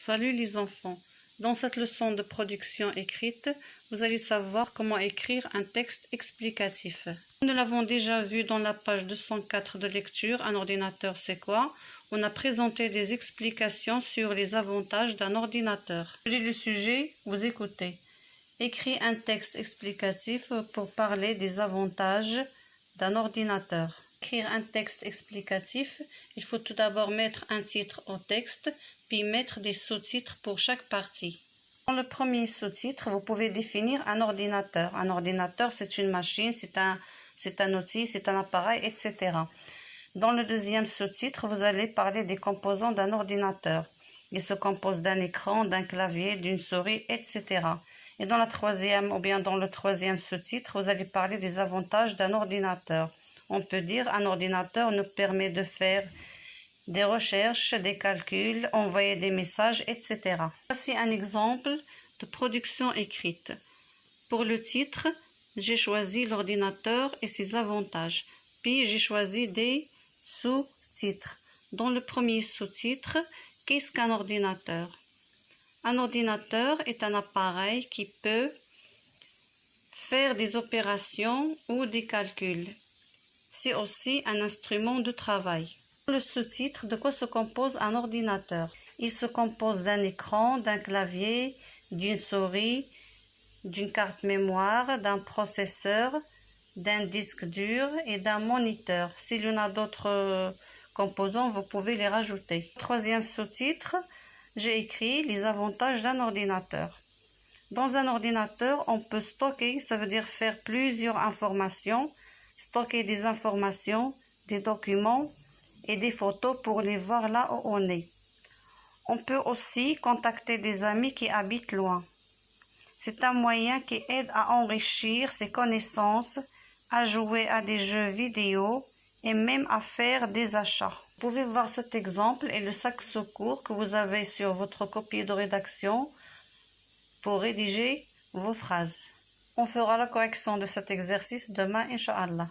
Salut les enfants. Dans cette leçon de production écrite, vous allez savoir comment écrire un texte explicatif. Nous l'avons déjà vu dans la page 204 de lecture, un ordinateur c'est quoi? On a présenté des explications sur les avantages d'un ordinateur. Je lis le sujet, vous écoutez. Écris un texte explicatif pour parler des avantages d'un ordinateur. Écrire un texte explicatif, il faut tout d'abord mettre un titre au texte, puis mettre des sous-titres pour chaque partie. Dans le premier sous-titre, vous pouvez définir un ordinateur. Un ordinateur, c'est une machine, c'est un outil, c'est un appareil, etc. Dans le deuxième sous-titre, vous allez parler des composants d'un ordinateur. Il se compose d'un écran, d'un clavier, d'une souris, etc. Et dans la troisième, ou bien dans le troisième sous-titre, vous allez parler des avantages d'un ordinateur. On peut dire un ordinateur nous permet de faire des recherches, des calculs, envoyer des messages, etc. Voici un exemple de production écrite. Pour le titre, j'ai choisi l'ordinateur et ses avantages. Puis j'ai choisi des sous-titres. Dans le premier sous-titre, qu'est-ce qu'un ordinateur? Un ordinateur est un appareil qui peut faire des opérations ou des calculs. C'est aussi un instrument de travail. Le sous-titre, de quoi se compose un ordinateur? Il se compose d'un écran, d'un clavier, d'une souris, d'une carte mémoire, d'un processeur, d'un disque dur et d'un moniteur. S'il y en a d'autres composants, vous pouvez les rajouter. Troisième sous-titre, j'ai écrit les avantages d'un ordinateur. Dans un ordinateur, on peut stocker, ça veut dire faire plusieurs informations, stocker des informations, des documents et des photos pour les voir là où on est. On peut aussi contacter des amis qui habitent loin. C'est un moyen qui aide à enrichir ses connaissances, à jouer à des jeux vidéo et même à faire des achats. Vous pouvez voir cet exemple et le sac secours que vous avez sur votre copie de rédaction pour rédiger vos phrases. On fera la correction de cet exercice demain, Inch'Allah.